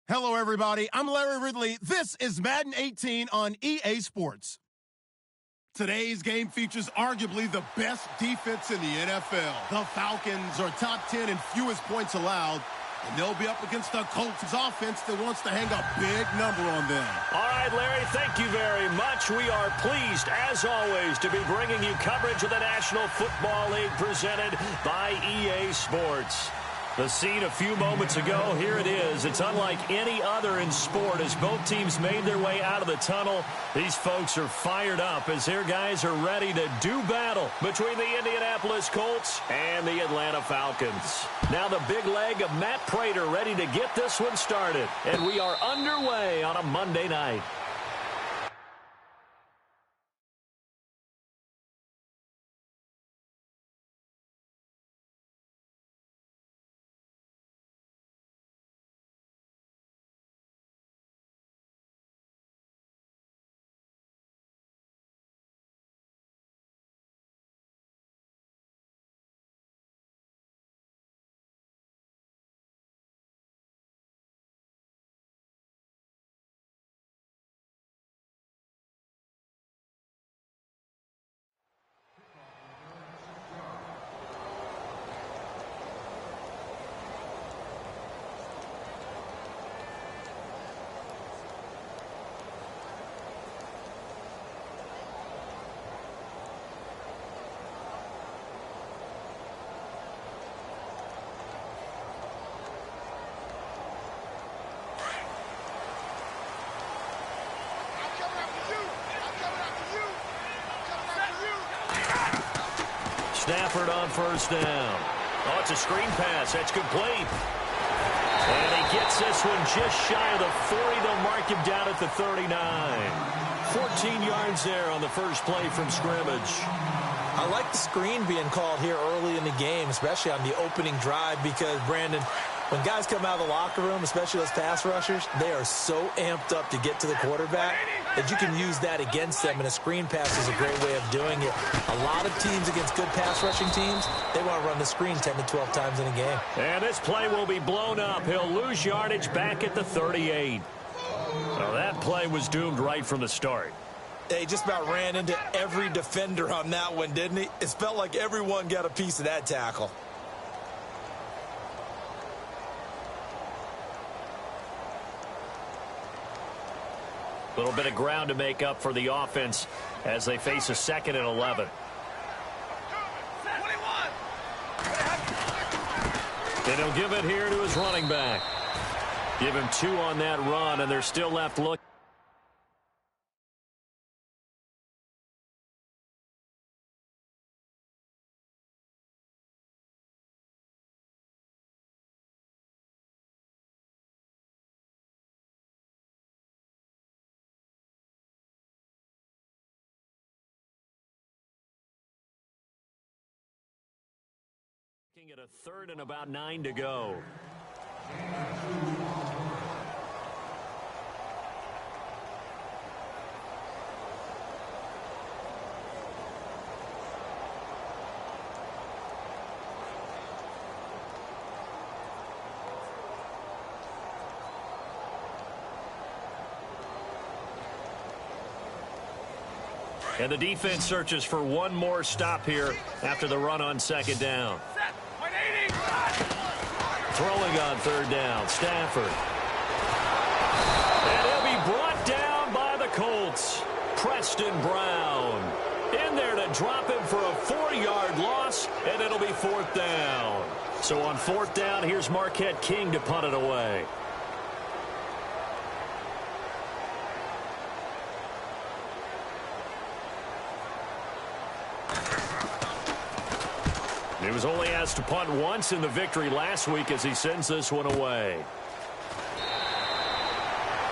Hello, everybody. I'm Larry Ridley. This is Madden 18 on EA Sports. Today's game features arguably the best defense in the NFL. The Falcons are top 10 in fewest points allowed, and they'll be up against the Colts offense that wants to hang a big number on them. All right, Larry, thank you very much. We are pleased, as always, to be bringing you coverage of the National Football League presented by EA Sports. The scene a few moments ago, here it is. It's unlike any other in sport as both teams made their way out of the tunnel. These folks are fired up as their guys are ready to do battle between the Indianapolis Colts and the Atlanta Falcons. Now the big leg of Matt Prater ready to get this one started. And we are underway on a Monday night. Stafford on first down. Oh, it's a screen pass. That's complete. And he gets this one just shy of the 40. They'll mark him down at the 39. 14 yards there on the first play from scrimmage. I like the screen being called here early in the game, especially on the opening drive, because, Brandon, when guys come out of the locker room, especially those pass rushers, they are so amped up to get to the quarterback that you can use that against them, and a screen pass is a great way of doing it. A lot of teams against good pass rushing teams, they want to run the screen 10 to 12 times in a game. And this play will be blown up. He'll lose yardage back at the 38. Well, that play was doomed right from the start. He just about ran into every defender on that one, didn't he? It felt like everyone got a piece of that tackle. A little bit of ground to make up for the offense as they face a 2nd and 11. And he'll give it here to his running back. Give him 2 on that run, and they're still left looking. At a 3rd and about 9 to go. And the defense searches for one more stop here after the run on 2nd down. Throwing on 3rd down, Stafford. And he'll be brought down by the Colts. Preston Brown in there to drop him for a 4-yard loss, and it'll be 4th down. So on 4th down, here's Marquette King to punt it away. He was only asked to punt once in the victory last week as he sends this one away.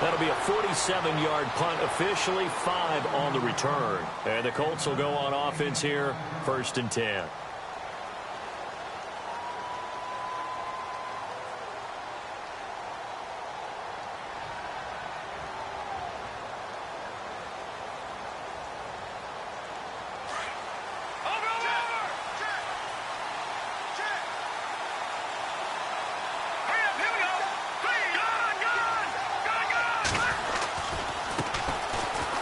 That'll be a 47-yard punt, officially 5 on the return. And the Colts will go on offense here, 1st and 10.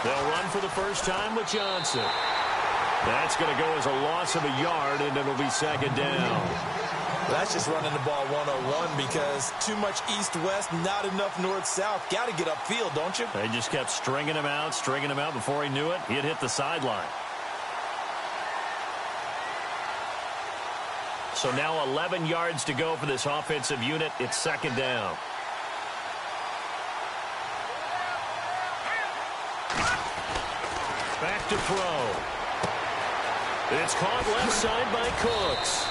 They'll run for the first time with Johnson. That's going to go as a loss of a yard, and it'll be second down. Well, that's just running the ball 101 because too much east-west, not enough north-south. Got to get upfield, don't you? They just kept stringing him out. Before he knew it, he had hit the sideline. So now 11 yards to go for this offensive unit. It's second down. Back to throw. It's caught left side by Cooks.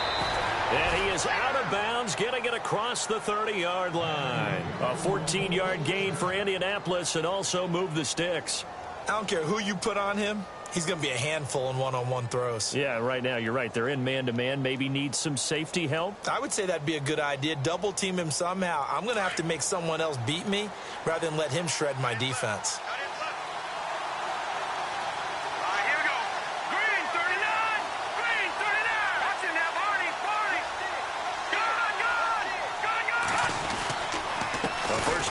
And he is out of bounds, getting it across the 30-yard line. A 14-yard gain for Indianapolis and also move the sticks. I don't care who you put on him. He's going to be a handful in one-on-one throws. Yeah, right now, you're right. They're in man-to-man. Maybe need some safety help. I would say that'd be a good idea. Double-team him somehow. I'm going to have to make someone else beat me rather than let him shred my defense.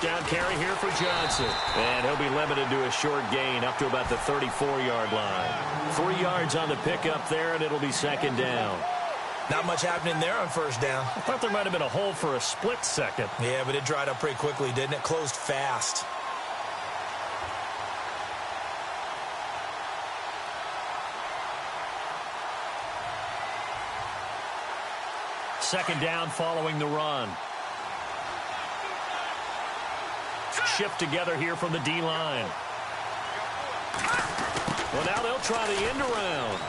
Down carry here for Johnson. And he'll be limited to a short gain up to about the 34-yard line. 3 yards on the pickup there, and it'll be second down. Not much happening there on first down. I thought there might have been a hole for a split second. Yeah, but it dried up pretty quickly, didn't it? Closed fast. Second down following the run. Shift together here from the D-line. Well, now they'll try the end around.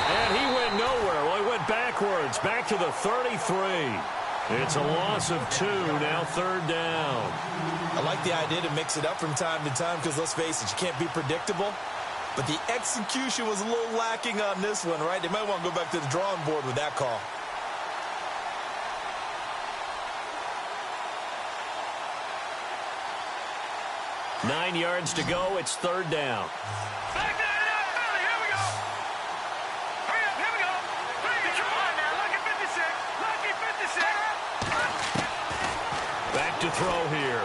And he went nowhere. Well, he went backwards, back to the 33. It's a loss of 2, now third down. I like the idea to mix it up from time to time because, let's face it, you can't be predictable. But the execution was a little lacking on this one, right? They might want to go back to the drawing board with that call. Nine yards to go. It's third down. Back there, here we go. Hurry up, here we go. Come on now, lucky 56. Lucky 56. Back to throw here.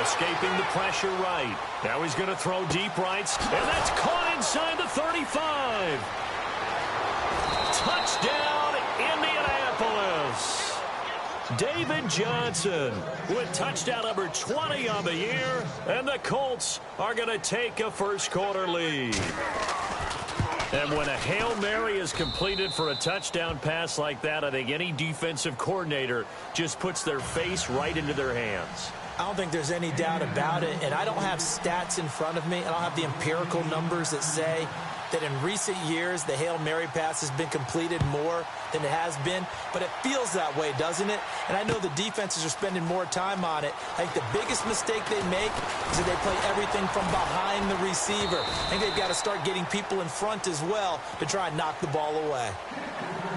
Escaping the pressure right. Now he's going to throw deep right. And that's caught inside the 35. Touchdown, Indianapolis. David Johnson with touchdown number 20 on the year, and the Colts are going to take a first-quarter lead. And when a Hail Mary is completed for a touchdown pass like that, I think any defensive coordinator just puts their face right into their hands. I don't think there's any doubt about it, and I don't have stats in front of me. I don't have the empirical numbers that say that in recent years the Hail Mary pass has been completed more than it has been, but it feels that way, doesn't it? And I know the defenses are spending more time on it. I think the biggest mistake they make is that they play everything from behind the receiver. I think they've got to start getting people in front as well to try and knock the ball away.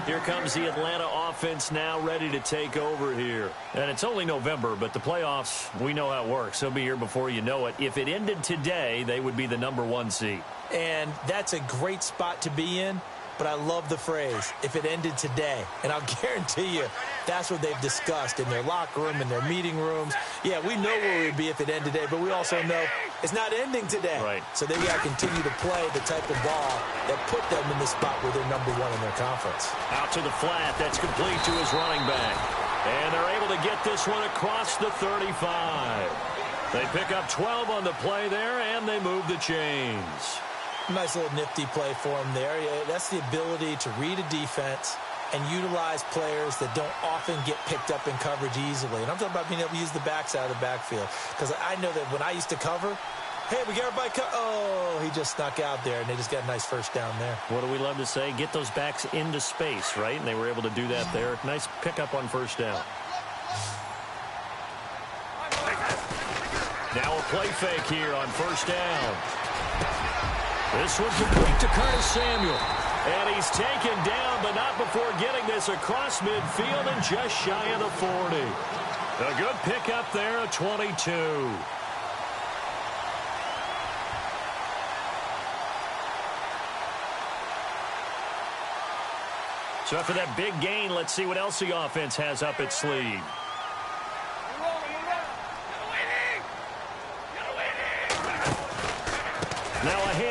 Here comes the Atlanta offense now ready to take over here. And it's only November, but the playoffs, we know how it works. They'll be here before you know it. If it ended today, they would be the #1 seed. And that's a great spot to be in, but I love the phrase, if it ended today. And I'll guarantee you that's what they've discussed in their locker room, in their meeting rooms. Yeah, we know where we'd be if it ended today, but we also know it's not ending today. Right. So they've got to continue to play the type of ball that put them in the spot where they're #1 in their conference. Out to the flat. That's complete to his running back. And they're able to get this one across the 35. They pick up 12 on the play there, and they move the chains. Nice little nifty play for him there. Yeah, that's the ability to read a defense and utilize players that don't often get picked up in coverage easily. And I'm talking about being able to use the backs out of the backfield. Because I know that when I used to cover, hey, we got everybody oh, he just snuck out there, and they just got a nice first down there. What do we love to say? Get those backs into space, right? And they were able to do that there. Nice pickup on first down. Now a play fake here on first down. This one complete to Curtis Samuel. And he's taken down, but not before getting this across midfield and just shy of the 40. A good pickup there at 22. So after that big gain, let's see what else the offense has up its sleeve.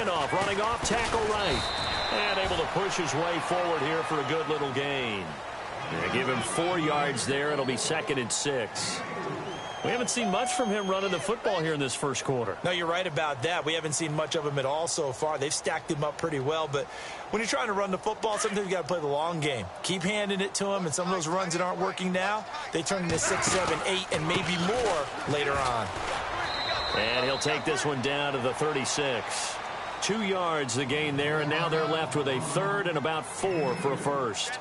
Chernoff running off tackle right. And able to push his way forward here for a good little gain. They give him 4 yards there. It'll be 2nd and 6. We haven't seen much from him running the football here in this first quarter. No, you're right about that. We haven't seen much of him at all so far. They've stacked him up pretty well, but when you're trying to run the football, sometimes you got to play the long game. Keep handing it to him, and some of those runs that aren't working now, they turn into 6, 7, 8, and maybe more later on. And he'll take this one down to the 36. 2 yards the gain there, and now they're left with a 3rd and about 4 for a first.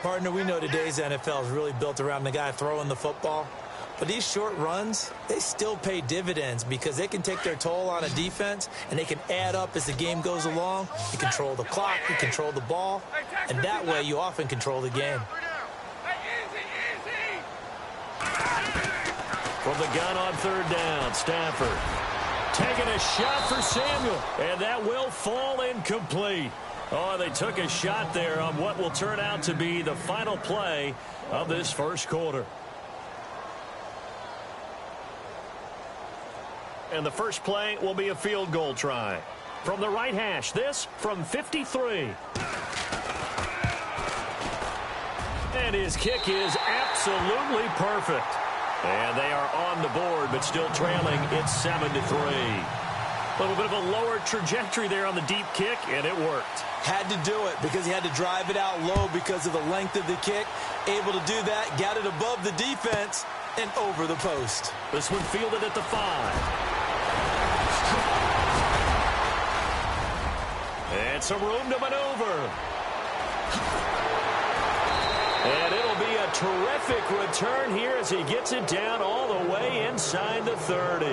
Partner, we know today's NFL is really built around the guy throwing the football. But these short runs, they still pay dividends because they can take their toll on a defense, and they can add up as the game goes along. You control the clock, you control the ball, and that way you often control the game. From the gun on 3rd down, Stafford taking a shot for Samuel, and that will fall incomplete. Oh, they took a shot there on what will turn out to be the final play of this first quarter. And the first play will be a field goal try. From the right hash, this from 53. And his kick is absolutely perfect. And they are on the board, but still trailing. It's 7-3. A little bit of a lower trajectory there on the deep kick, and it worked. Had to do it because he had to drive it out low because of the length of the kick. Able to do that, got it above the defense, and over the post. This one fielded at the 5. And some room to maneuver. And it'll be a terrific return here as he gets it down all the way inside the 30.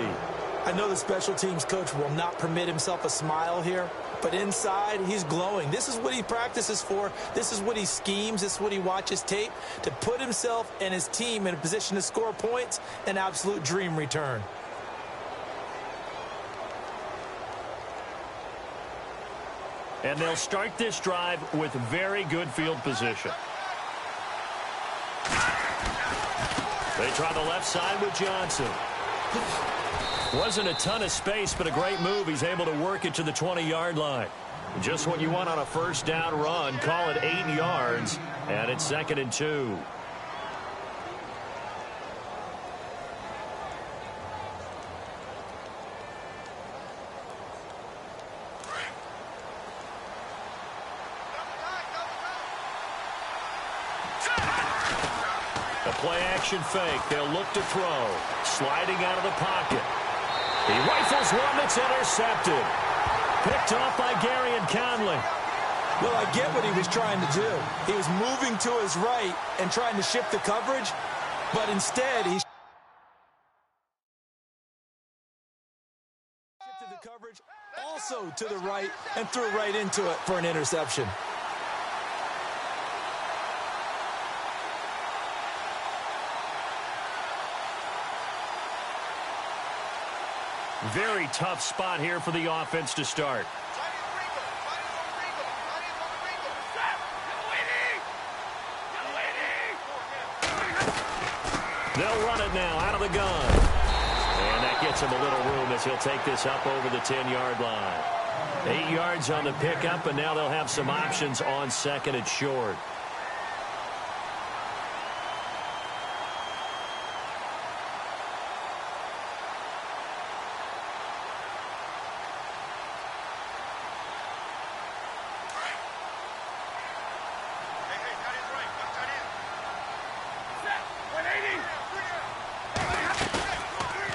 I know the special teams coach will not permit himself a smile here, but inside, he's glowing. This is what he practices for. This is what he schemes. This is what he watches tape to put himself and his team in a position to score points. An absolute dream return. And they'll start this drive with very good field position. They try the left side with Johnson. Wasn't a ton of space, but a great move. He's able to work it to the 20-yard line. Just what you want on a first down run. Call it 8 yards, and it's 2nd and 2. Play-action fake. They'll look to throw. Sliding out of the pocket. He rifles one that's intercepted. Picked off by Gary and Conley. Well, I get what he was trying to do. He was moving to his right and trying to shift the coverage, but instead he shifted the coverage also to the right and threw right into it for an interception. Very tough spot here for the offense to start. They'll run it now out of the gun. And that gets him a little room as he'll take this up over the 10-yard line. 8 yards on the pickup, and now they'll have some options on 2nd and short.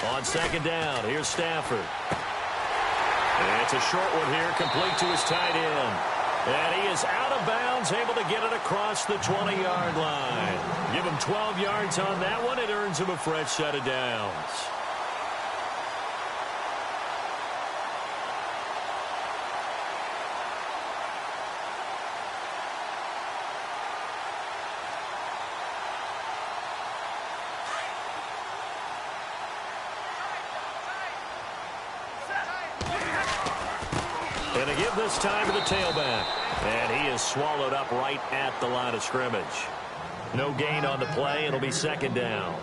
On 2nd down, here's Stafford. And it's a short one here, complete to his tight end. And he is out of bounds, able to get it across the 20-yard line. Give him 12 yards on that one. It earns him a fresh set of downs. And they give this time to the tailback. And he is swallowed up right at the line of scrimmage. No gain on the play. It'll be 2nd down.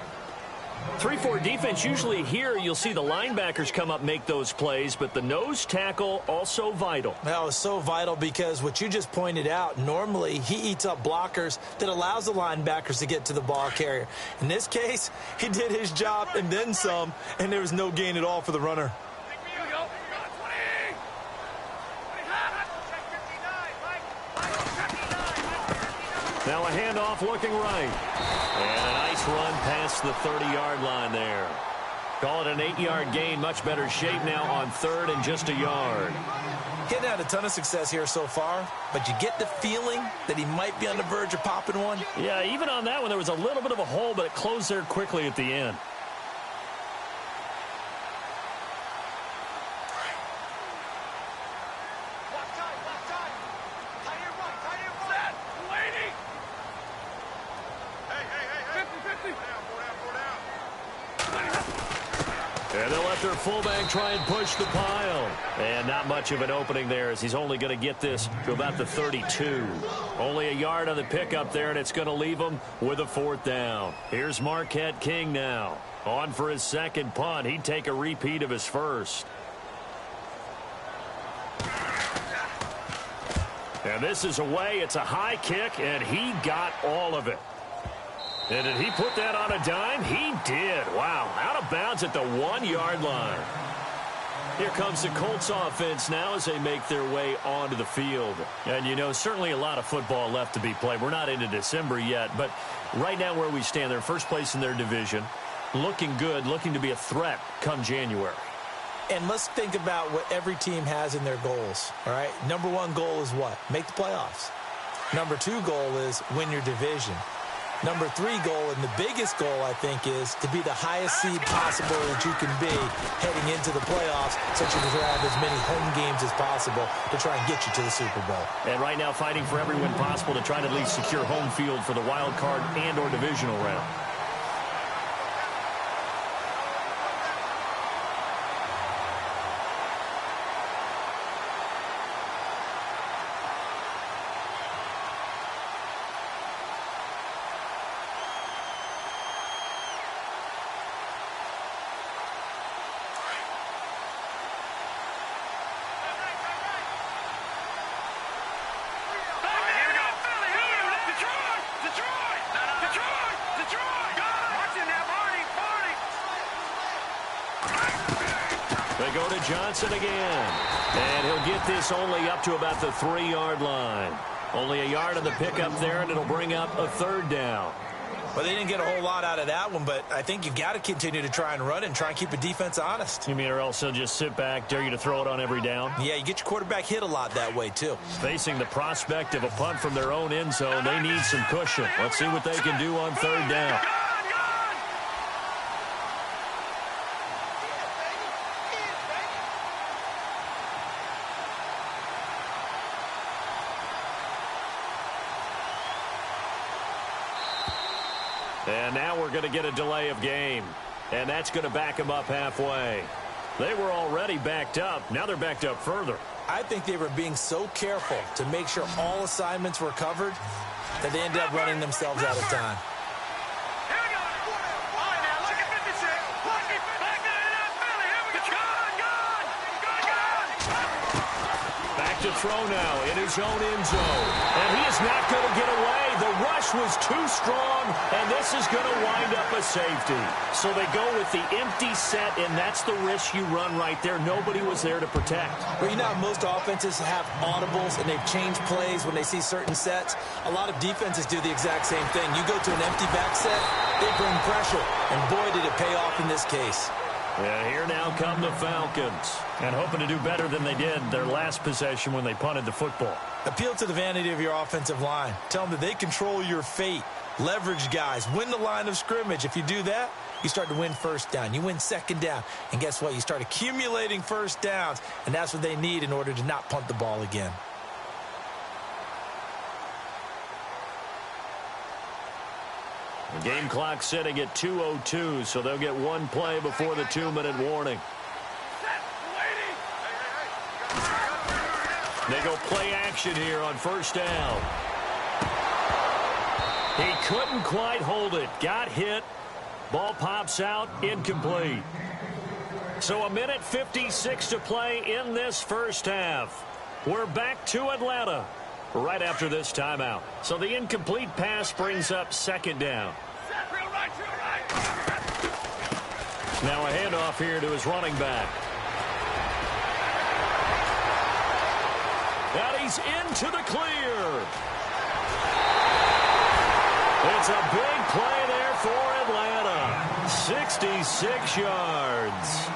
3-4 defense, usually here you'll see the linebackers come up, make those plays, but the nose tackle also vital. That was so vital because what you just pointed out, normally he eats up blockers that allows the linebackers to get to the ball carrier. In this case, he did his job and then some, and there was no gain at all for the runner. Now a handoff looking right. And a nice run past the 30-yard line there. Call it an 8-yard gain. Much better shape now on 3rd and just a yard. Getting had a ton of success here so far, but you get the feeling that he might be on the verge of popping one. Yeah, even on that one, there was a little bit of a hole, but it closed there quickly at the end. And they'll let their fullback try and push the pile. And not much of an opening there as he's only going to get this to about the 32. Only a yard on the pickup there, and it's going to leave him with a 4th down. Here's Marquette King now. On for his second punt. He'd take a repeat of his first. And this is away. It's a high kick, and he got all of it. And did he put that on a dime? He did. Wow. Out of bounds at the 1-yard line. Here comes the Colts offense now as they make their way onto the field. And, you know, certainly a lot of football left to be played. We're not into December yet, but right now where we stand, they're first place in their division. Looking good, looking to be a threat come January. And let's think about what every team has in their goals, all right? Number 1 goal is what? Make the playoffs. Number 2 goal is win your division. Number 3 goal, and the biggest goal, I think, is to be the highest seed possible that you can be heading into the playoffs so that you can have as many home games as possible to try and get you to the Super Bowl. And right now fighting for every win possible to try to at least secure home field for the wild card and or divisional round. They go to Johnson again. And he'll get this only up to about the 3-yard line. Only a yard on the pickup there, and it'll bring up a 3rd down. Well, they didn't get a whole lot out of that one, but I think you've got to continue to try and run and try and keep the defense honest. You mean or else they'll just sit back, dare you to throw it on every down? Yeah, you get your quarterback hit a lot that way, too. Facing the prospect of a punt from their own end zone, they need some cushion. Let's see what they can do on 3rd down. And now we're going to get a delay of game. And that's going to back them up halfway. They were already backed up. Now they're backed up further. I think they were being so careful to make sure all assignments were covered that they ended up running themselves out of time. Here we go. All right, now, look at 56. Look at back there in that belly. Here we go. Good. Back to throw now in his own end zone. And he is not going to get away. The rush was too strong, and this is going to wind up a safety. So they go with the empty set, and that's the risk you run right there. Nobody was there to protect. Well, you know how most offenses have audibles, and they've changed plays when they see certain sets. A lot of defenses do the exact same thing. You go to an empty back set, they bring pressure, and boy, did it pay off in this case. And here now come the Falcons, and hoping to do better than they did their last possession when they punted the football. Appeal to the vanity of your offensive line. Tell them that they control your fate. Leverage guys. Win the line of scrimmage. If you do that, you start to win 1st down. You win 2nd down. And guess what? You start accumulating 1st downs, and that's what they need in order to not punt the ball again. The game clock sitting at 2:02, so they'll get one play before the 2-minute warning. They go play action here on 1st down. He couldn't quite hold it. Got hit, Ball pops out, incomplete. So 1:56 to play in this first half. We're back to Atlanta right after this timeout. So the incomplete pass brings up second down. Now a handoff here to his running back. And he's into the clear. It's a big play there for Atlanta. 66 yards.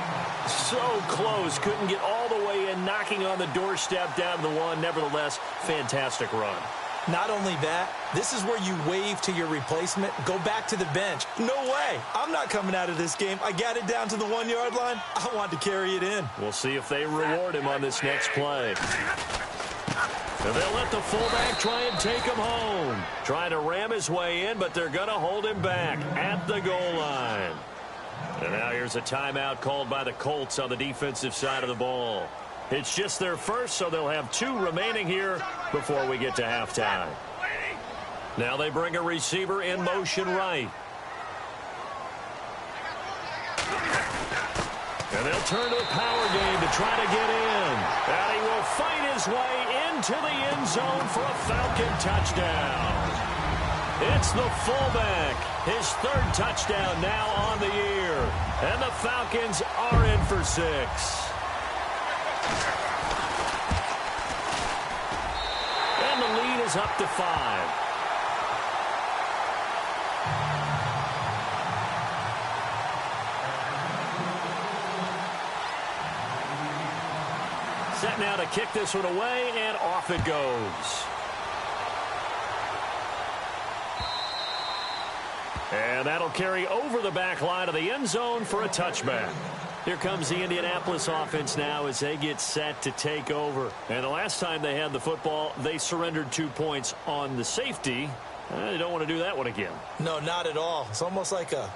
So close. Couldn't get all the way in, knocking on the doorstep down to the one. Nevertheless, fantastic run. Not only that, this is where you wave to your replacement, go back to the bench. No way. I'm not coming out of this game. I got it down to the 1-yard line. I want to carry it in. We'll see if they reward him on this next play. And they'll let the fullback try and take him home. Trying to ram his way in, but they're going to hold him back at the goal line. And now here's a timeout called by the Colts on the defensive side of the ball. It's just their first, so they'll have 2 remaining here before we get to halftime. Now they bring a receiver in motion right. And they'll turn to the power game to try to get in. And he will fight his way into the end zone for a Falcon touchdown. It's the fullback. His 3rd touchdown now on the year. And the Falcons are in for 6. And the lead is up to 5. Set now to kick this one away, and off it goes. And that'll carry over the back line of the end zone for a touchback. Here comes the Indianapolis offense now as they get set to take over. And the last time they had the football, they surrendered 2 points on the safety. They don't want to do that one again. No, not at all. It's almost like a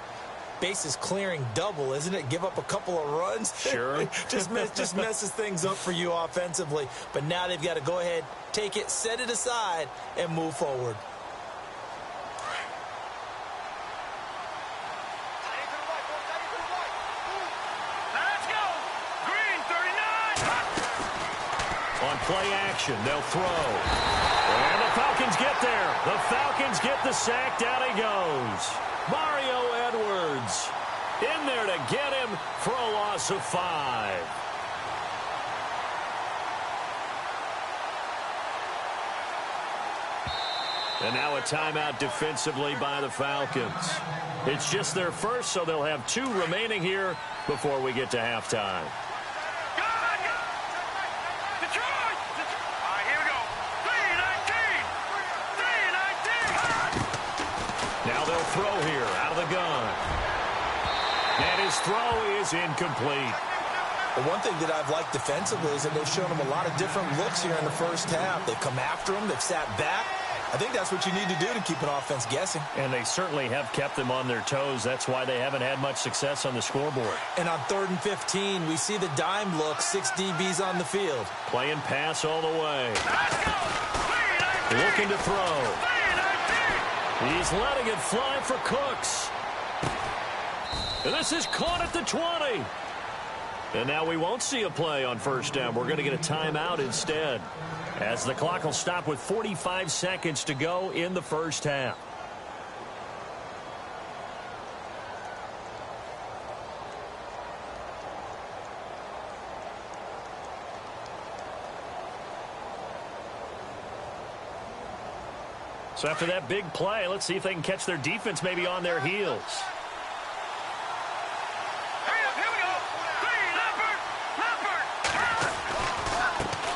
bases clearing double, isn't it? Give up a couple of runs. Sure. just messes things up for you offensively. But now they've got to go ahead, take it, set it aside, and move forward. On play action, they'll throw. And the Falcons get there. The Falcons get the sack. Down he goes. Mario Edwards in there to get him for a loss of 5. And now a timeout defensively by the Falcons. It's just their first, so they'll have 2 remaining here before we get to halftime. Now they'll throw here out of the gun. And his throw is incomplete. The one thing that I've liked defensively is that they've shown him a lot of different looks here in the first half. They've come after him. They've sat back. I think that's what you need to do to keep an offense guessing. And they certainly have kept them on their toes. That's why they haven't had much success on the scoreboard. And on 3rd and 15, we see the dime look, 6 DBs on the field. Playing pass all the way. Looking to throw. He's letting it fly for Cooks. And this is caught at the 20. And now we won't see a play on first down. We're going to get a timeout instead, as the clock will stop with 45 seconds to go in the first half. So after that big play, let's see if they can catch their defense maybe on their heels.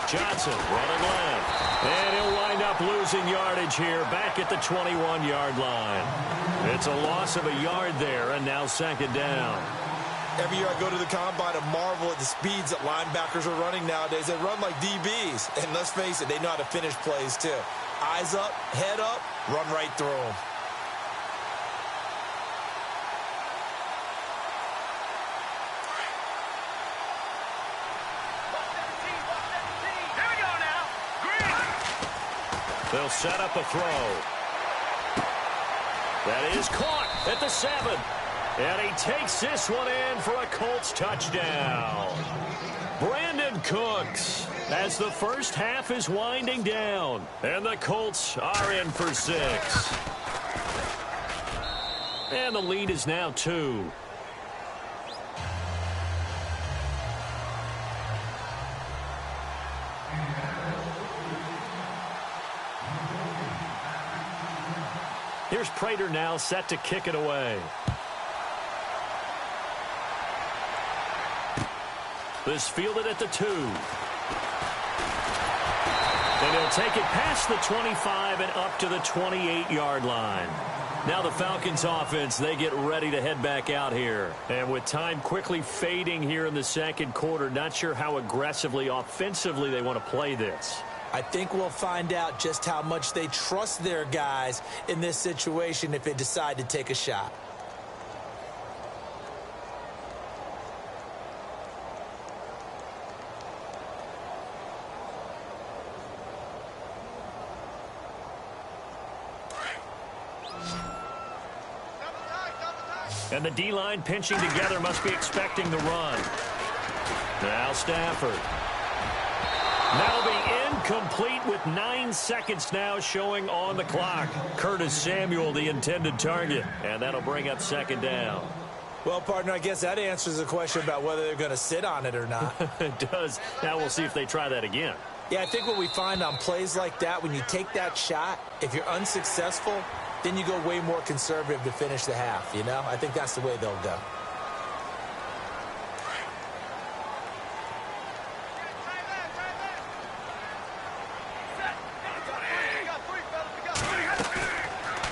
Johnson running left. And he'll wind up losing yardage here back at the 21-yard line. It's a loss of a yard there, and now second down. Every year I go to the combine and marvel at the speeds that linebackers are running nowadays. They run like DBs. And let's face it, they know how to finish plays too. Eyes up, head up, run right through them. They'll set up a throw. That is caught at the 7. And he takes this one in for a Colts touchdown. Brandon Cooks, as the first half is winding down. And the Colts are in for 6. And the lead is now 2. Here's Prater now set to kick it away. This fielded at the 2. And he'll take it past the 25 and up to the 28-yard line. Now the Falcons offense, they get ready to head back out here. And with time quickly fading here in the second quarter, not sure how aggressively, offensively they want to play this. I think we'll find out just how much they trust their guys in this situation if they decide to take a shot. And the D-line pinching together must be expecting the run. Now Stafford. That'll be incomplete with 9 seconds now showing on the clock. Curtis Samuel, the intended target. And that'll bring up second down. Well, partner, I guess that answers the question about whether they're going to sit on it or not. It does. Now we'll see if they try that again. Yeah, I think what we find on plays like that, when you take that shot, if you're unsuccessful, then you go way more conservative to finish the half, you know? I think that's the way they'll go.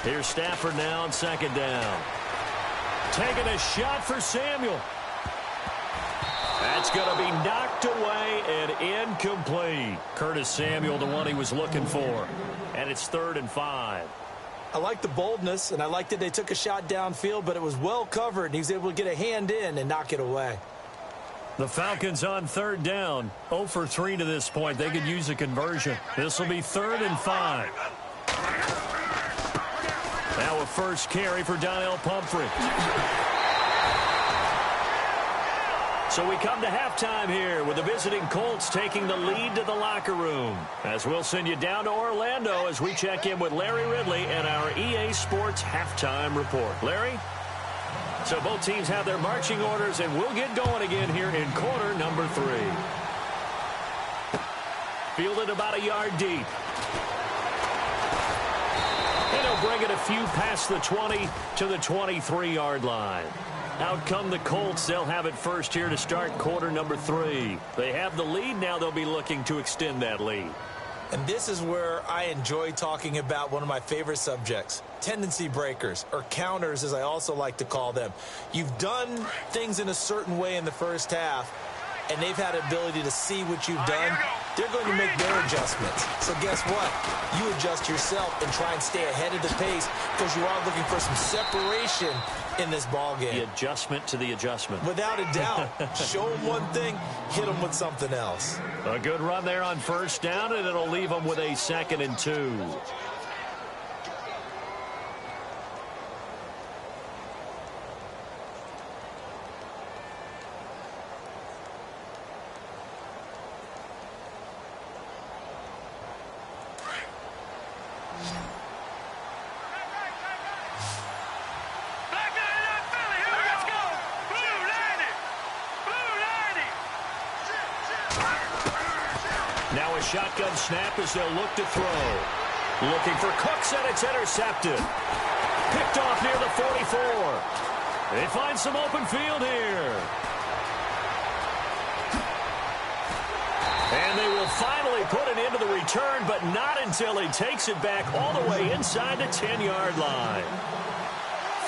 Here's Stafford now on second down. Taking a shot for Samuel. That's going to be knocked away and incomplete. Curtis Samuel, the one he was looking for. And it's 3rd and 5. I like the boldness, and I like that they took a shot downfield, but it was well covered, and he was able to get a hand in and knock it away. The Falcons on 3rd down. 0 for 3 to this point. They could use a conversion. This will be 3rd and 5. Now a first carry for Donnell Pumphrey. So we come to halftime here with the visiting Colts taking the lead to the locker room. As we'll send you down to Orlando as we check in with Larry Ridley and our EA Sports halftime report. Larry? So both teams have their marching orders, and we'll get going again here in quarter number 3. Fielded about a yard deep. And he'll bring it a few past the 20 to the 23-yard line. Out come the Colts. They'll have it first here to start quarter number 3. They have the lead. Now they'll be looking to extend that lead. And this is where I enjoy talking about one of my favorite subjects, tendency breakers, or counters as I also like to call them. You've done things in a certain way in the first half, and they've had the ability to see what you've done. They're going to make their adjustments. So guess what? You adjust yourself and try and stay ahead of the pace because you are looking for some separation in this ball game. The adjustment to the adjustment. Without a doubt. Show them one thing, hit them with something else. A good run there on first down, and it'll leave them with a 2nd and 2. Now a shotgun snap as they'll look to throw. Looking for Cooks, and it's intercepted. Picked off near the 44. They find some open field here. And they will finally put it into the return, but not until he takes it back all the way inside the 10-yard line.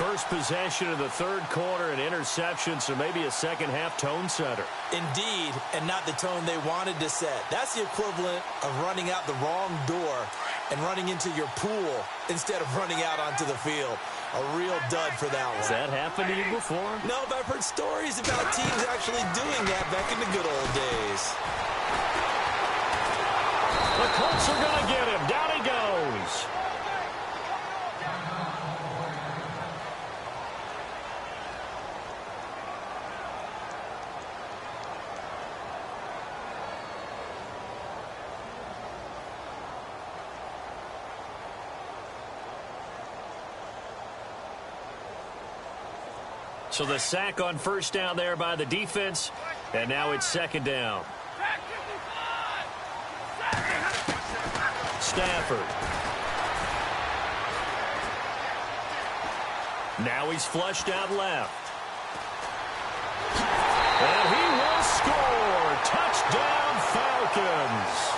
First possession of the 3rd quarter, an interception, so maybe a second-half tone setter. Indeed, and not the tone they wanted to set. That's the equivalent of running out the wrong door and running into your pool instead of running out onto the field. A real dud for that one. Has that happened to you before? No, but I've heard stories about teams actually doing that back in the good old days. The Colts are going to get him. Down he goes. So the sack on first down there by the defense, and now it's second down. Stafford. Now he's flushed out left. And he will score. Touchdown, Falcons.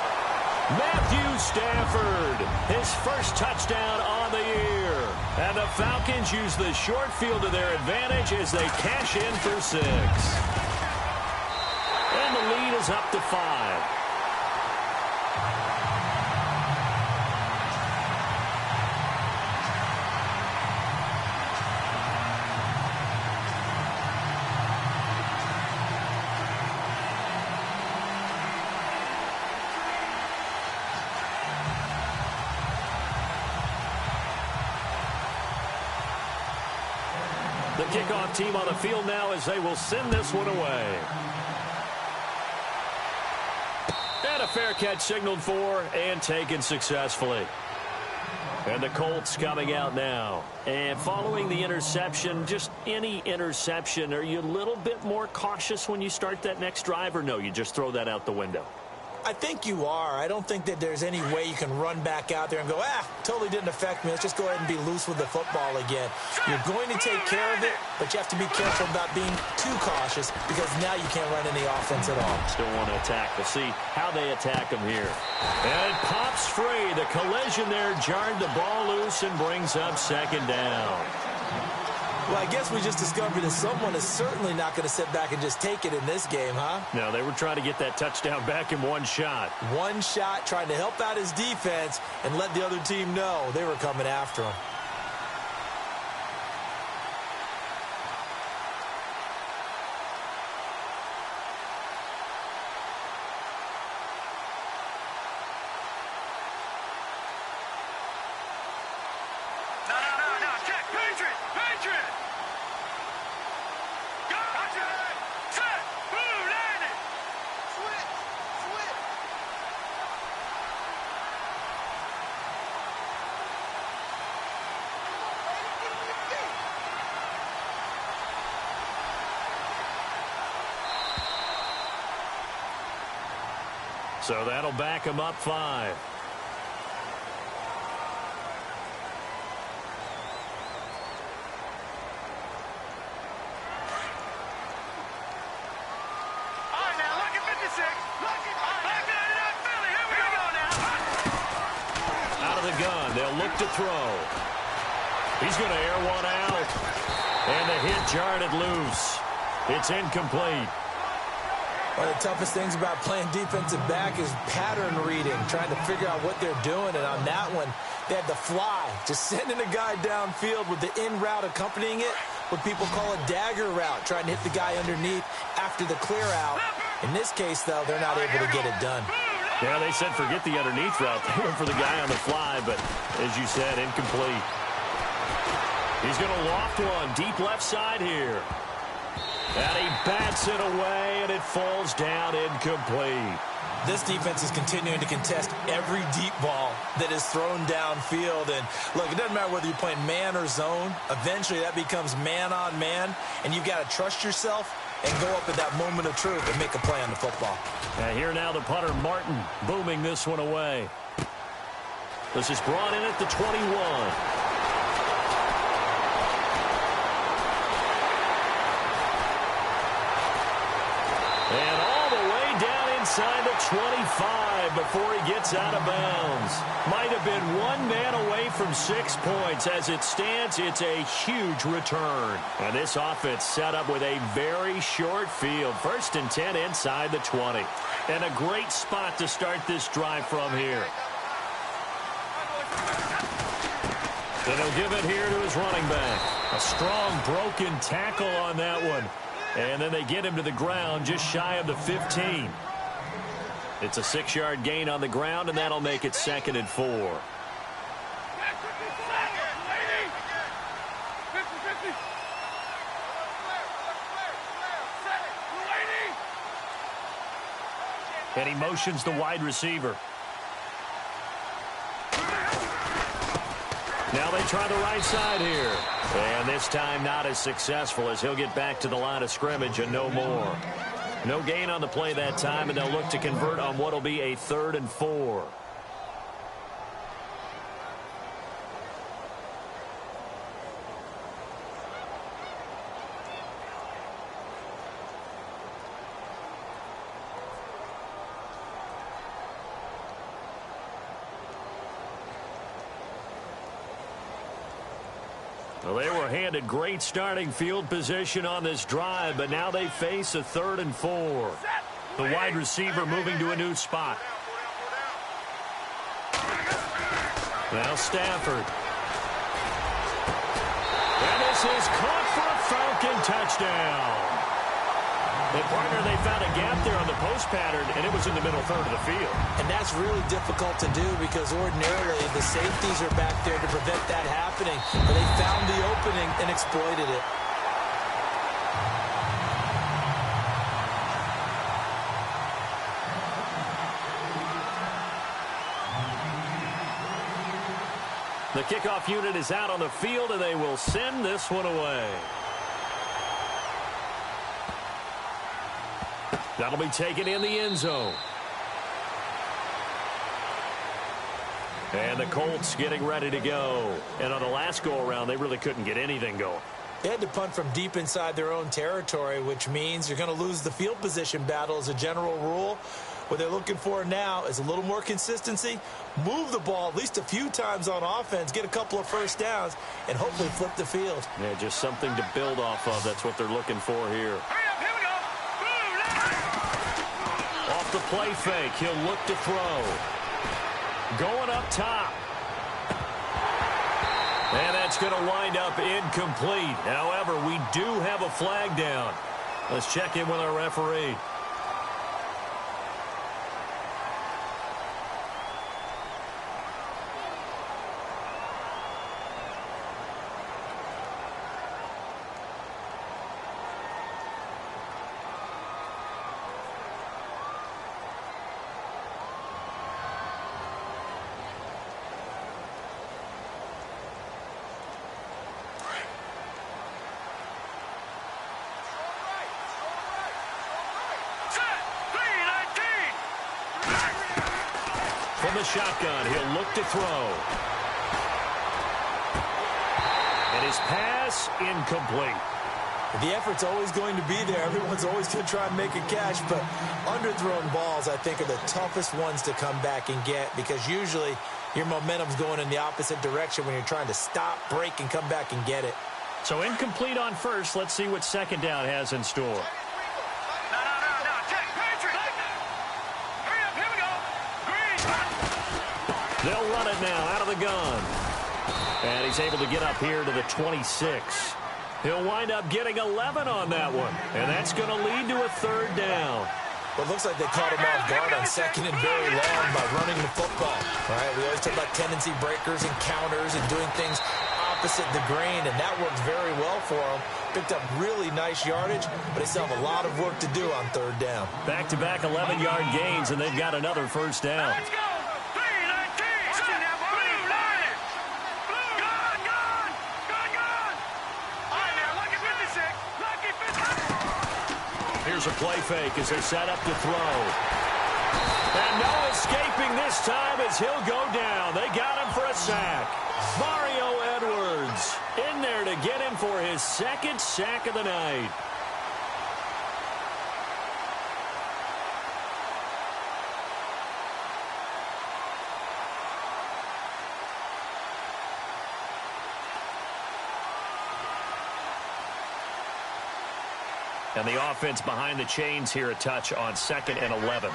Matthew Stafford, his first touchdown on the year. And the Falcons use the short field to their advantage as they cash in for 6. And the lead is up to 5. The kickoff team on the field now as they will send this one away. And a fair catch signaled for and taken successfully. And the Colts coming out now. And following the interception, just any interception, are you a little bit more cautious when you start that next drive, or no, you just throw that out the window? I think you are. I don't think that there's any way you can run back out there and go, totally didn't affect me. Let's just go ahead and be loose with the football again. You're going to take care of it, but you have to be careful about being too cautious because now you can't run any offense at all. Still want to attack. We'll see how they attack him here. And it pops free. The collision there jarred the ball loose and brings up second down. Well, I guess we just discovered that someone is certainly not going to sit back and just take it in this game, huh? No, they were trying to get that touchdown back in one shot. One shot, trying to help out his defense and let the other team know they were coming after him. So that'll back him up 5. All right, now, look at 56. Look at Philly. Here we go now. Out of the gun. They'll look to throw. He's going to air one out. And the hit jarred it loose. It's incomplete. One of the toughest things about playing defensive back is pattern reading, trying to figure out what they're doing. And on that one, they had the fly, just sending a guy downfield with the in route accompanying it, what people call a dagger route, trying to hit the guy underneath after the clear out. In this case, though, they're not able to get it done. Yeah, they said forget the underneath route. They went for the guy on the fly, but as you said, incomplete. He's going to loft one deep left side here. And he bats it away, and it falls down incomplete. This defense is continuing to contest every deep ball that is thrown downfield. And, look, it doesn't matter whether you're playing man or zone. Eventually, that becomes man-on-man, and you've got to trust yourself and go up at that moment of truth and make a play on the football. And here now the punter, Martin, booming this one away. This is brought in at the 21. And all the way down inside the 25 before he gets out of bounds. Might have been one man away from 6 points. As it stands, it's a huge return. And this offense set up with a very short field. 1st and 10 inside the 20. And a great spot to start this drive from here. And he'll give it here to his running back. A strong broken tackle on that one. And then they get him to the ground just shy of the 15. It's a 6-yard gain on the ground, and that'll make it 2nd and 4. And he motions the wide receiver. Now they try the right side here. And this time not as successful as he'll get back to the line of scrimmage and no more. No gain on the play that time, and they'll look to convert on what will be a 3rd and 4. Well, they were handed great starting field position on this drive, but now they face a 3rd and 4. The wide receiver moving to a new spot. Now Stafford. And this is caught for a Falcon touchdown. But, partner, they found a gap there on the post pattern, and it was in the middle third of the field. And that's really difficult to do because ordinarily the safeties are back there to prevent that happening. But they found the opening and exploited it. The kickoff unit is out on the field, and they will send this one away. That'll be taken in the end zone. And the Colts getting ready to go. And on the last go-around, they really couldn't get anything going. They had to punt from deep inside their own territory, which means you're going to lose the field position battle as a general rule. What they're looking for now is a little more consistency, move the ball at least a few times on offense, get a couple of first downs, and hopefully flip the field. Yeah, just something to build off of. That's what they're looking for here. Off the play fake, he'll look to throw. Going up top. And that's going to wind up incomplete. However, we do have a flag down. Let's check in with our referee. From the shotgun, he'll look to throw. And his pass incomplete. The effort's always going to be there. Everyone's always going to try and make a catch, but underthrown balls, I think, are the toughest ones to come back and get because usually your momentum's going in the opposite direction when you're trying to stop, break, and come back and get it. So incomplete on first. Let's see what second down has in store. They'll run it now out of the gun. And he's able to get up here to the 26. He'll wind up getting 11 on that one. And that's going to lead to a 3rd down. Well, it looks like they caught him off guard on 2nd and very long by running the football. All right, we always talk about tendency breakers and counters and doing things opposite the grain, and that worked very well for them. Picked up really nice yardage, but they still have a lot of work to do on 3rd down. Back-to-back 11-yard gains, and they've got another first down. Let's go. 3-19. Blue line. Blue gun. All right, now, lucky 56. Lucky 56. Here's a play fake as they set up to throw. And no escaping this time as he'll go down. They got him for a sack. Mario Edwards in there to get him for his 2nd sack of the night. And the offense behind the chains here a touch on 2nd and 11.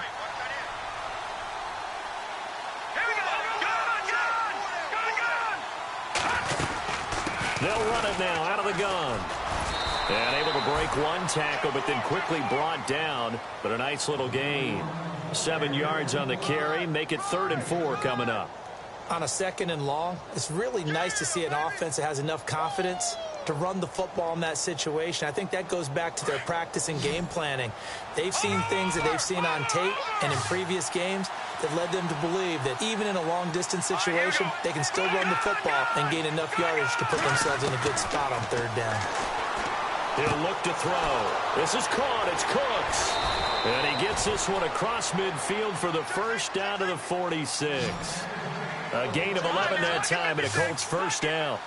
They'll run it now out of the gun. And able to break one tackle, but then quickly brought down. But a nice little gain. 7 yards on the carry. Make it 3rd and 4 coming up. On a 2nd and long, it's really nice to see an offense that has enough confidence to run the football in that situation. I think that goes back to their practice and game planning. They've seen things that they've seen on tape and in previous games. that led them to believe that even in a long-distance situation, they can still run the football and gain enough yardage to put themselves in a good spot on third down. He'll look to throw. This is caught. It's Cooks. And he gets this one across midfield for the first down to the 46. A gain of 11 that time and a Colts first down.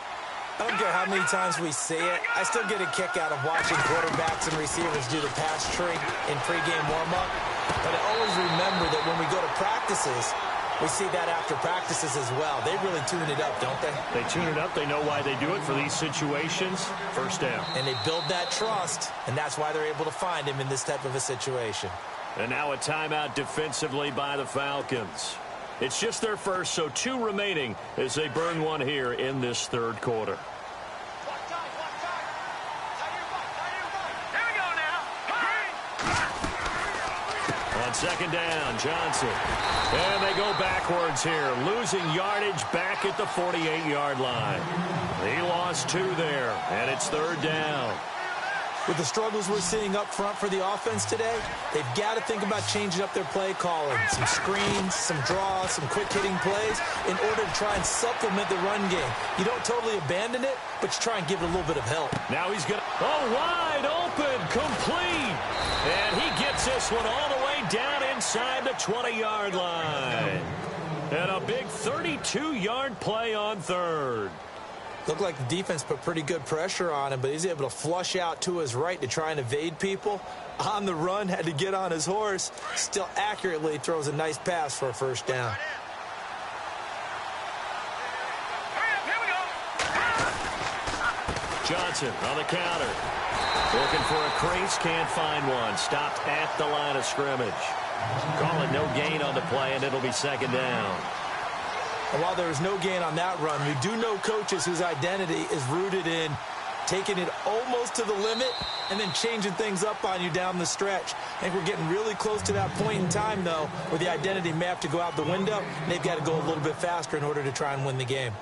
I don't care how many times we see it. I still get a kick out of watching quarterbacks and receivers do the pass tree in pregame warm-up. But I always remember that when we go to practices, we see that after practices as well. They really tune it up, don't they? They tune it up. They know why they do it for these situations. First down. And they build that trust, and that's why they're able to find him in this type of a situation. And now a timeout defensively by the Falcons. It's just their first, so 2 remaining as they burn one here in this third quarter. Here we go now. On second down, Johnson. And they go backwards here, losing yardage back at the 48-yard line. He lost 2 there, and it's third down. With the struggles we're seeing up front for the offense today, they've got to think about changing up their play calling. Some screens, some draws, some quick-hitting plays in order to try and supplement the run game. You don't totally abandon it, but you try and give it a little bit of help. Now he's going to... Oh, wide open, complete. And he gets this one all the way down inside the 20-yard line. And a big 32-yard play on third. Looked like the defense put pretty good pressure on him, but he's able to flush out to his right to try and evade people. On the run, had to get on his horse. Still accurately throws a nice pass for a first down. Here we go. Johnson on the counter. Looking for a crease, can't find one. Stopped at the line of scrimmage. Call it no gain on the play, and it'll be second down. And while there was no gain on that run, we do know coaches whose identity is rooted in taking it almost to the limit and then changing things up on you down the stretch. I think we're getting really close to that point in time, though, where the identity may have to go out the window, and they've got to go a little bit faster in order to try and win the game.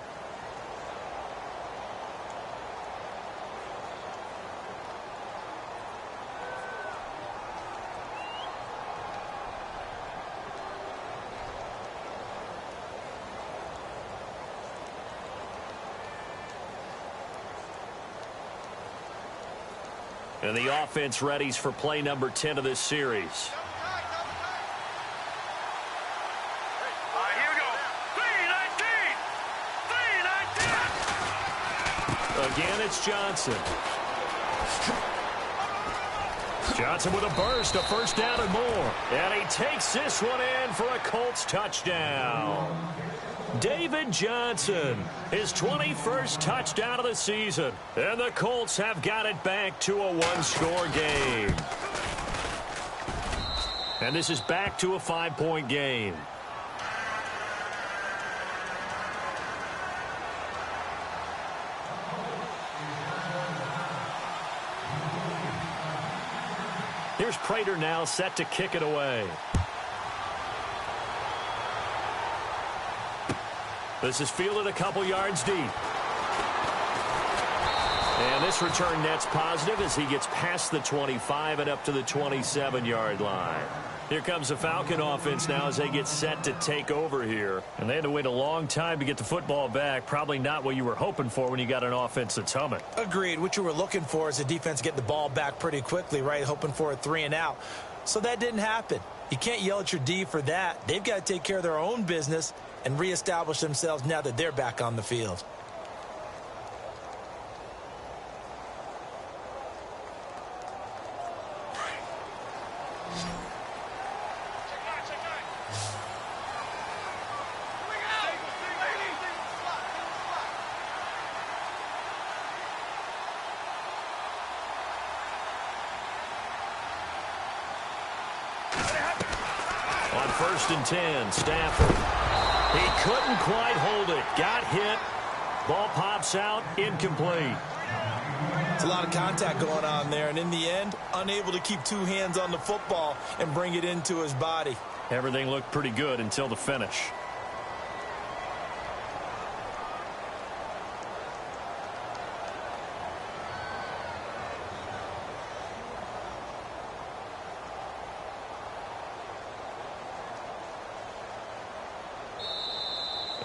And the offense readies for play number 10 of this series. Here we go. 3-19. Again, it's Johnson. Johnson with a burst, a first down and more. And he takes this one in for a Colts touchdown. David Johnson, his 21st touchdown of the season. And the Colts have got it back to a one-score game. And this is back to a 5-point game. Here's Prater now set to kick it away. This is fielded a couple yards deep. And this return net's positive as he gets past the 25 and up to the 27-yard line. Here comes the Falcon offense now as they get set to take over here. And they had to wait a long time to get the football back. Probably not what you were hoping for when you got an offense that's humming. Agreed. What you were looking for is the defense get the ball back pretty quickly, right? Hoping for a 3-and-out. So that didn't happen. You can't yell at your D for that. They've got to take care of their own business and reestablish themselves now that they're back on the field. On 1st and 10, Stafford. He couldn't quite hold it. Got hit. Ball pops out. Incomplete. It's a lot of contact going on there, and in the end, unable to keep 2 hands on the football and bring it into his body. Everything looked pretty good until the finish.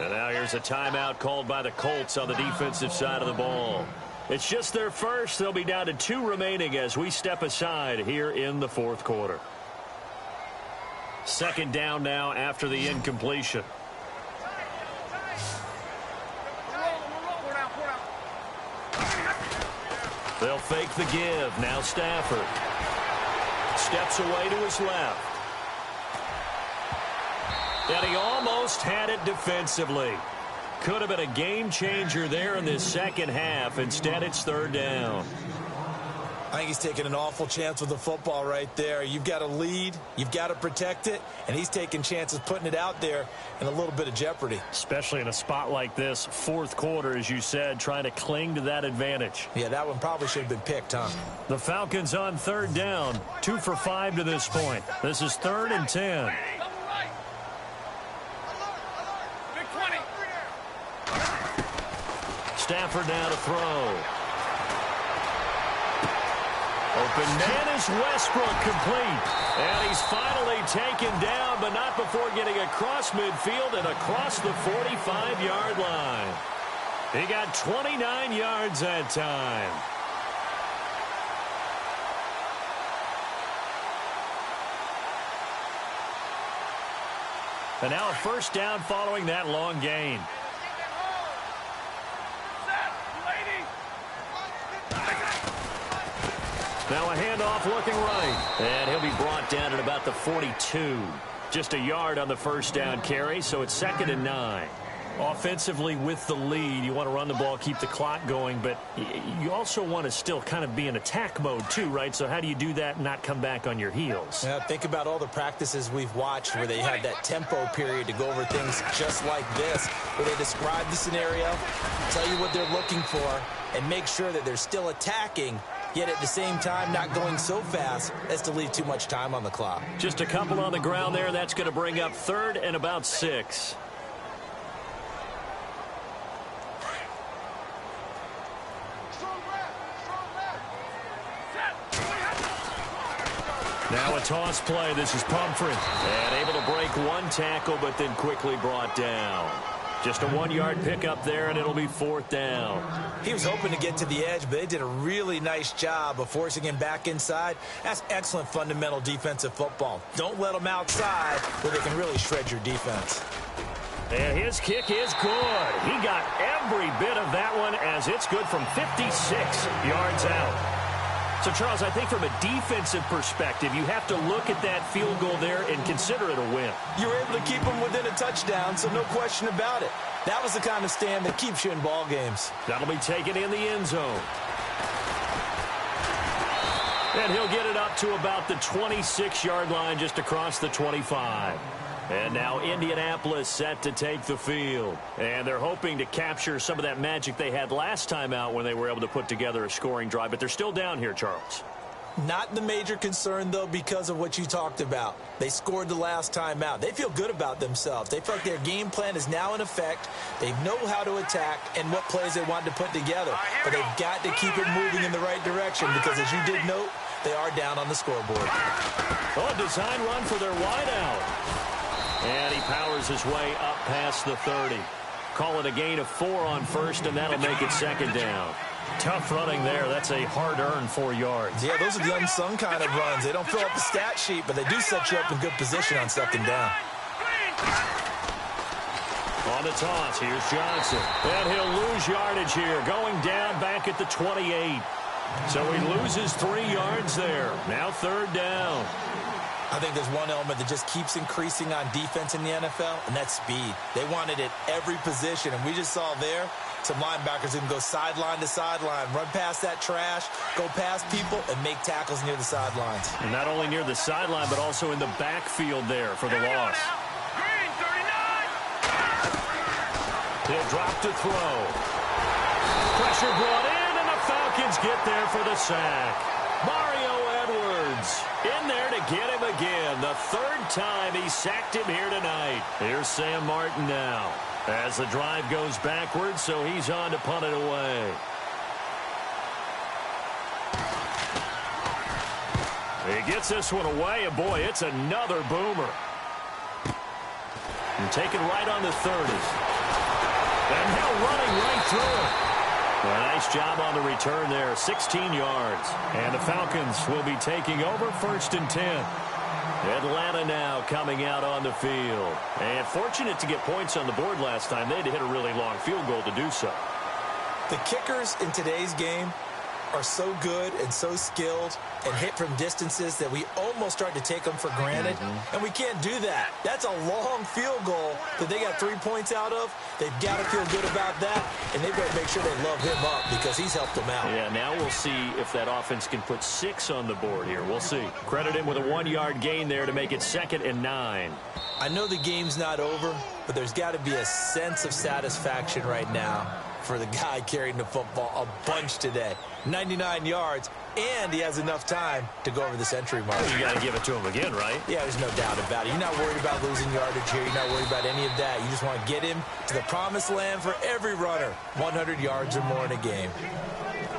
And now here's a timeout called by the Colts on the defensive side of the ball. It's just their first. They'll be down to 2 remaining as we step aside here in the fourth quarter. Second down now after the incompletion. They'll fake the give. Now Stafford steps away to his left. And he almost had it defensively. Could have been a game changer there in this second half. Instead, it's third down. I think he's taking an awful chance with the football right there. You've got to lead, you've got to protect it, and he's taking chances putting it out there in a little bit of jeopardy. Especially in a spot like this, fourth quarter, as you said, trying to cling to that advantage. Yeah, that one probably should have been picked, huh? The Falcons on third down, 2 for 5 to this point. This is 3rd and 10. Stafford now to throw. Open man is Westbrook, complete. And he's finally taken down, but not before getting across midfield and across the 45-yard line. He got 29 yards that time. And now a first down following that long gain. Now a handoff looking right. And he'll be brought down at about the 42. Just a yard on the first down carry, so it's 2nd and 9. Offensively with the lead, you want to run the ball, keep the clock going, but you also want to still kind of be in attack mode too, right? So how do you do that and not come back on your heels? Yeah, think about all the practices we've watched where they have that tempo period to go over things just like this, where they describe the scenario, tell you what they're looking for, and make sure that they're still attacking, yet at the same time not going so fast as to leave too much time on the clock. Just a couple on the ground there. That's going to bring up 3rd and about 6. Now a toss play. This is Pumphrey. And able to break one tackle, but then quickly brought down. Just a 1-yard pickup there, and it'll be 4th down. He was hoping to get to the edge, but they did a really nice job of forcing him back inside. That's excellent fundamental defensive football. Don't let them outside where they can really shred your defense. And his kick is good. He got every bit of that one as it's good from 56 yards out. So, Charles, I think from a defensive perspective, you have to look at that field goal there and consider it a win. You were able to keep them within a touchdown, so no question about it. That was the kind of stand that keeps you in ball games. That'll be taken in the end zone. And he'll get it up to about the 26-yard line, just across the 25. And now Indianapolis set to take the field. And they're hoping to capture some of that magic they had last time out when they were able to put together a scoring drive. But they're still down here, Charles. Not the major concern, though, because of what you talked about. They scored the last time out. They feel good about themselves. They feel like their game plan is now in effect. They know how to attack and what plays they want to put together. But they've got to keep it moving in the right direction because, as you did note, they are down on the scoreboard. Oh, a design run for their wideout. And he powers his way up past the 30. Call it a gain of 4 on first, and that'll make it 2nd down. Tough running there. That's a hard-earned 4 yards. Yeah, those are the unsung kind of runs. They don't fill up the stat sheet, but they do set you up in good position on 2nd down. On the toss, here's Johnson. And he'll lose yardage here, going down back at the 28. So he loses 3 yards there. Now 3rd down. I think there's one element that just keeps increasing on defense in the NFL, and that's speed. They want it at every position, and we just saw there some linebackers who can go sideline to sideline, run past that trash, go past people, and make tackles near the sidelines. And not only near the sideline, but also in the backfield there for the loss. He'll drop to throw. Pressure brought in, and the Falcons get there for the sack. Mario Edwards in there to get him again. The 3rd time he sacked him here tonight. Here's Sam Martin now as the drive goes backwards, so he's on to punt it away. He gets this one away, and boy, it's another boomer. And taken right on the 30. And now running right through it. A nice job on the return there, 16 yards. And the Falcons will be taking over 1st and 10. Atlanta now coming out on the field. And fortunate to get points on the board last time. They had to hit a really long field goal to do so. The kickers in today's game are so good and so skilled and hit from distances that we almost start to take them for granted, and we can't do that. That's a long field goal that they got 3 points out of. They've got to feel good about that, and they've got to make sure they love him up because he's helped them out. Yeah, now we'll see if that offense can put 6 on the board here. We'll see. Credit him with a 1-yard gain there to make it 2nd and 9. I know the game's not over, but there's got to be a sense of satisfaction right now for the guy carrying the football a bunch today. 99 yards, and he has enough time to go over the century mark. Well, you got to give it to him again, right? Yeah, there's no doubt about it. You're not worried about losing yardage here. You're not worried about any of that. You just want to get him to the promised land for every runner. 100 yards or more in a game.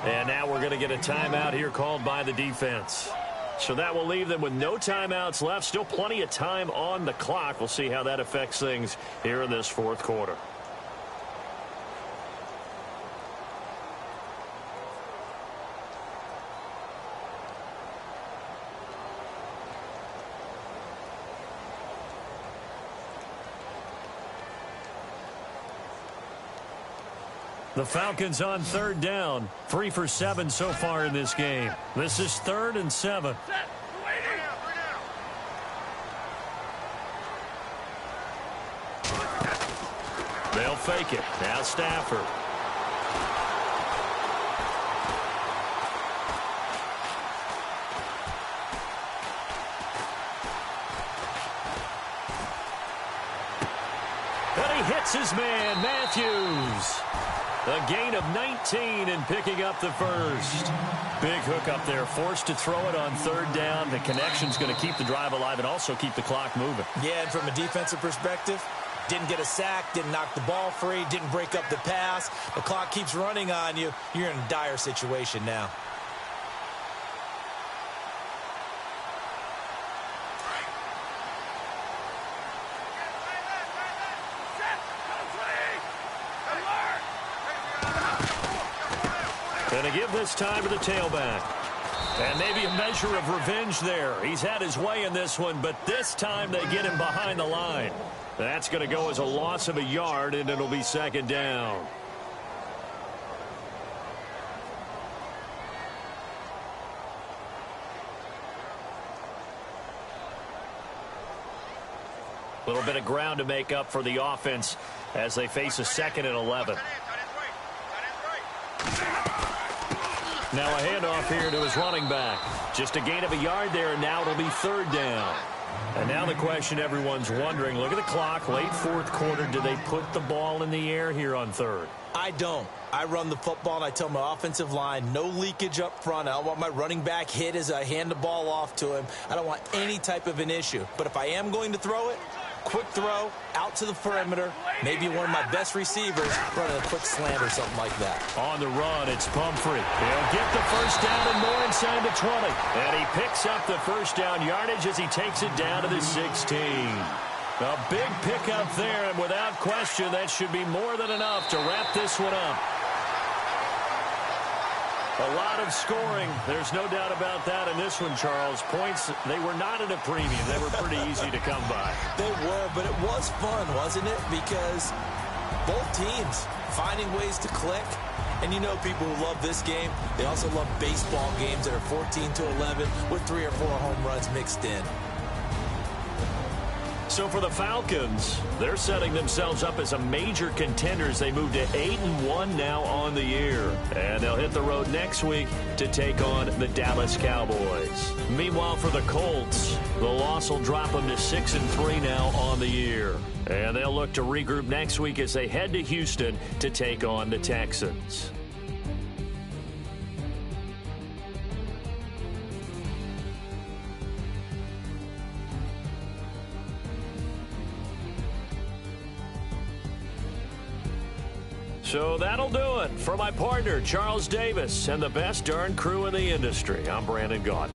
And now we're going to get a timeout here called by the defense. So that will leave them with no timeouts left. Still plenty of time on the clock. We'll see how that affects things here in this 4th quarter. The Falcons on 3rd down. 3 for 7 so far in this game. This is 3rd and 7. They'll fake it. Now Stafford. And he hits his man, Matthews. A gain of 19 and picking up the 1st. Big hook up there, forced to throw it on 3rd down. The connection's going to keep the drive alive and also keep the clock moving. Yeah, and from a defensive perspective, didn't get a sack, didn't knock the ball free, didn't break up the pass. The clock keeps running on you. You're in a dire situation now. Going to give this time to the tailback. And maybe a measure of revenge there. He's had his way in this one, but this time they get him behind the line. That's going to go as a loss of a yard, and it'll be 2nd down. A little bit of ground to make up for the offense as they face a 2nd and 11. Now a handoff here to his running back. Just a gain of a yard there, and now it'll be 3rd down. And now the question everyone's wondering, look at the clock, late 4th quarter. Do they put the ball in the air here on 3rd? I don't. I run the football, and I tell my offensive line, no leakage up front. I don't want my running back hit as I hand the ball off to him. I don't want any type of an issue. But if I am going to throw it, quick throw, out to the perimeter, maybe one of my best receivers running a quick slant or something like that. On the run, it's Pumphrey. He'll get the 1st down and more inside the 20. And he picks up the 1st down yardage as he takes it down to the 16. A big pickup there, and without question, that should be more than enough to wrap this one up. A lot of scoring. There's no doubt about that in this one, Charles. Points, they were not at a premium. They were pretty easy to come by. They were, but it was fun, wasn't it? Because both teams finding ways to click. And you know people who love this game, they also love baseball games that are 14-11 with 3 or 4 home runs mixed in. So for the Falcons, they're setting themselves up as a major contender as they move to 8-1 now on the year. And they'll hit the road next week to take on the Dallas Cowboys. Meanwhile, for the Colts, the loss will drop them to 6-3 now on the year. And they'll look to regroup next week as they head to Houston to take on the Texans. So that'll do it for my partner, Charles Davis, and the best darn crew in the industry. I'm Brandon Gaudin.